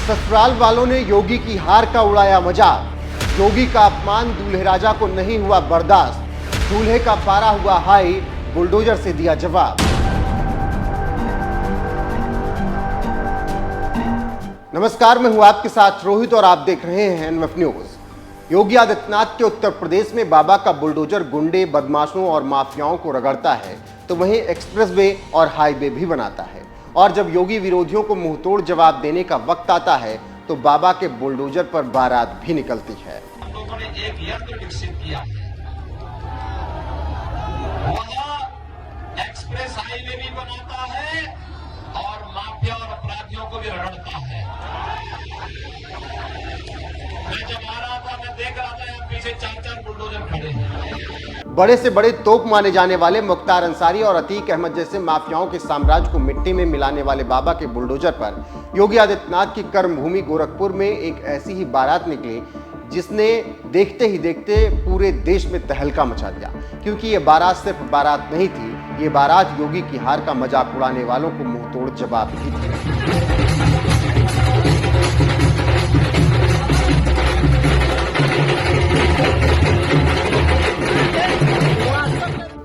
ससुराल वालों ने योगी की हार का उड़ाया मजाक। योगी का अपमान दूल्हे राजा को नहीं हुआ बर्दाश्त। दूल्हे का पारा हुआ हाई, बुलडोजर से दिया जवाब। नमस्कार, मैं हूं आपके साथ रोहित और आप देख रहे हैं एनएफ न्यूज। योगी आदित्यनाथ के उत्तर प्रदेश में बाबा का बुलडोजर गुंडे, बदमाशों और माफियाओं को रगड़ता है तो वहीं एक्सप्रेसवे और हाईवे भी बनाता है। और जब योगी विरोधियों को मुंहतोड़ जवाब देने का वक्त आता है तो बाबा के बुलडोजर पर बारात भी निकलती है। हम लोगों ने एक यंत्र विकसित किया, वह एक्सप्रेस हाईवे भी बनाता है और माफिया और अपराधियों को भी रगड़ता है। मैं जब आ रहा था, मैं देख रहा था यहाँ पीछे 4-4 बुलडोजर खड़े हैं। बड़े से बड़े तोप माने जाने वाले मुख्तार अंसारी और अतीक अहमद जैसे माफियाओं के साम्राज्य को मिट्टी में मिलाने वाले बाबा के बुलडोजर पर योगी आदित्यनाथ की कर्मभूमि गोरखपुर में एक ऐसी ही बारात निकली जिसने देखते ही देखते पूरे देश में तहलका मचा दिया। क्योंकि ये बारात सिर्फ बारात नहीं थी, ये बारात योगी की हार का मजाक उड़ाने वालों को मुंहतोड़ जवाब भी थी।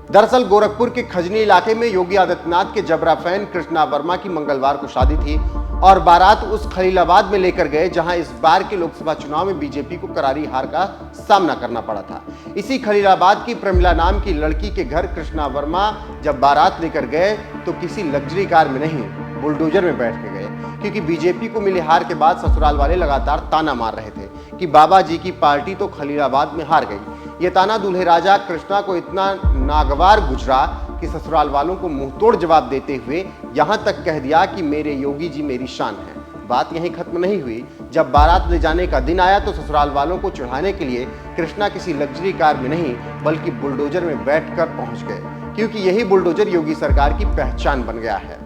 दरअसल गोरखपुर के खजनी इलाके में योगी आदित्यनाथ के जबरा फैन कृष्णा वर्मा की मंगलवार को शादी थी और बारात उस खलीलाबाद में लेकर गए जहां इस बार के लोकसभा चुनाव में बीजेपी को करारी हार का सामना करना पड़ा था। इसी खलीलाबाद की प्रमिला नाम की लड़की के घर कृष्णा वर्मा जब बारात लेकर गए तो किसी लग्जरी कार में नहीं, बुलडोजर में बैठ के गए। क्योंकि बीजेपी को मिली हार के बाद ससुराल वाले लगातार ताना मार रहे थे कि बाबा जी की पार्टी तो खलीलाबाद में हार गई। ये ताना दूल्हे राजा कृष्णा को इतना नागवार गुजरा कि ससुराल वालों को मुंहतोड़ जवाब देते हुए यहां तक कह दिया कि मेरे योगी जी मेरी शान है। बात यहीं खत्म नहीं हुई। जब बारात ले जाने का दिन आया तो ससुराल वालों को चढ़ाने के लिए कृष्णा किसी लग्जरी कार में नहीं बल्कि बुलडोजर में बैठकर पहुंच गए, क्योंकि यही बुलडोजर योगी सरकार की पहचान बन गया है।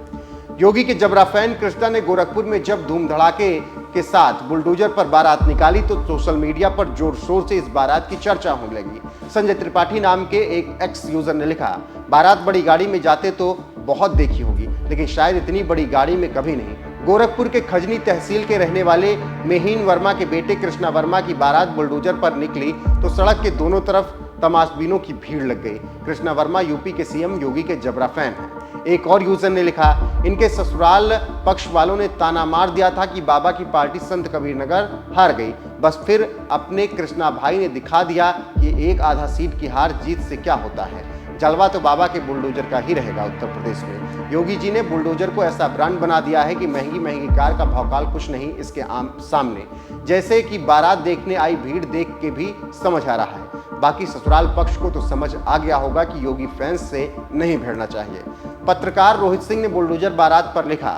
योगी के जबरा फैन कृष्णा ने गोरखपुर में जब धूम धड़ाके के साथ बुलडोजर पर बारात निकाली तो सोशल मीडिया पर जोर शोर से इस बारात की चर्चा होने लगी। संजय त्रिपाठी नाम के एक एक्स यूजर ने लिखा, बारात बड़ी गाड़ी में जाते तो बहुत देखी होगी लेकिन शायद इतनी बड़ी गाड़ी में कभी नहीं। गोरखपुर के खजनी तहसील के रहने वाले मेहीन वर्मा के बेटे कृष्णा वर्मा की बारात बुलडोजर पर निकली तो सड़क के दोनों तरफ तमाशबीनों की भीड़ लग गई। कृष्णा वर्मा यूपी के सीएम योगी के जबरा फैन हैं। एक और यूजर ने लिखा, इनके ससुराल पक्ष वालों ने ताना मार दिया था कि बाबा की पार्टी संत कबीर नगर हार गई, बस फिर अपने कृष्णा भाई ने दिखा दिया कि एक आधा सीट की हार जीत से क्या होता है। जलवा तो बाबा के बुलडोजर का ही रहेगा उत्तर प्रदेश में। योगी जी ने बुलडोजर को ऐसा ब्रांड बना दिया है कि महंगी महंगी कार का भौकाल कुछ नहीं इसके सामने। जैसे कि बारात देखने आई भीड़ देख के भी समझ आ रहा है। बाकी ससुराल पक्ष को तो समझ आ गया होगा कि योगी फैंस से नहीं भिड़ना चाहिए। पत्रकार रोहित सिंह ने बुलडोजर बारात पर लिखा,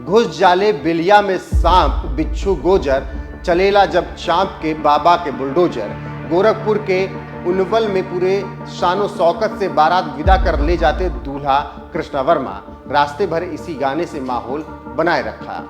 घुस जाले बिलिया में सांप बिच्छू गोजर, चलेला जब चांप के बाबा के बुलडोजर। गोरखपुर के उनवल में पूरे शानो शौकत से बारात विदा कर ले जाते दूल्हा कृष्णा वर्मा। रास्ते भर इसी गाने से माहौल बनाए रखा।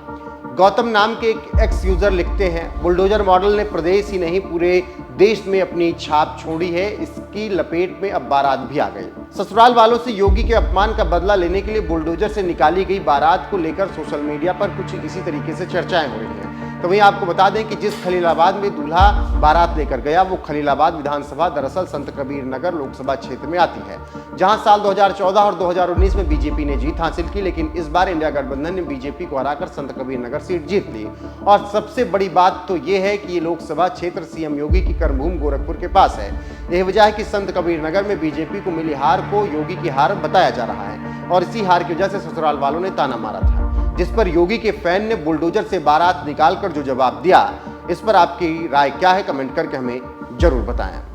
गौतम नाम के एक एक्स यूजर लिखते हैं, बुलडोजर मॉडल ने प्रदेश ही नहीं पूरे देश में अपनी छाप छोड़ी है। इसकी लपेट में अब बारात भी आ गई। ससुराल वालों से योगी के अपमान का बदला लेने के लिए बुलडोजर से निकाली गई बारात को लेकर सोशल मीडिया पर कुछ इसी तरीके से चर्चाएं हो रही हैं। तो वहीं आपको बता दें कि जिस खलीलाबाद में दूल्हा बारात लेकर गया वो खलीलाबाद विधानसभा दरअसल संत कबीर नगर लोकसभा क्षेत्र में आती है, जहां साल 2014 और 2019 में बीजेपी ने जीत हासिल की। लेकिन इस बार इंडिया गठबंधन ने बीजेपी को हराकर संत कबीर नगर सीट जीत ली। और सबसे बड़ी बात तो ये है कि ये लोकसभा क्षेत्र सीएम योगी की कर्मभूमि गोरखपुर के पास है। यही वजह है कि संत कबीर नगर में बीजेपी को मिली हार को योगी की हार बताया जा रहा है और इसी हार की वजह से ससुराल वालों ने ताना मारा था, जिस पर योगी के फैन ने बुलडोजर से बारात निकालकर जो जवाब दिया, इस पर आपकी राय क्या है कमेंट करके हमें जरूर बताएं।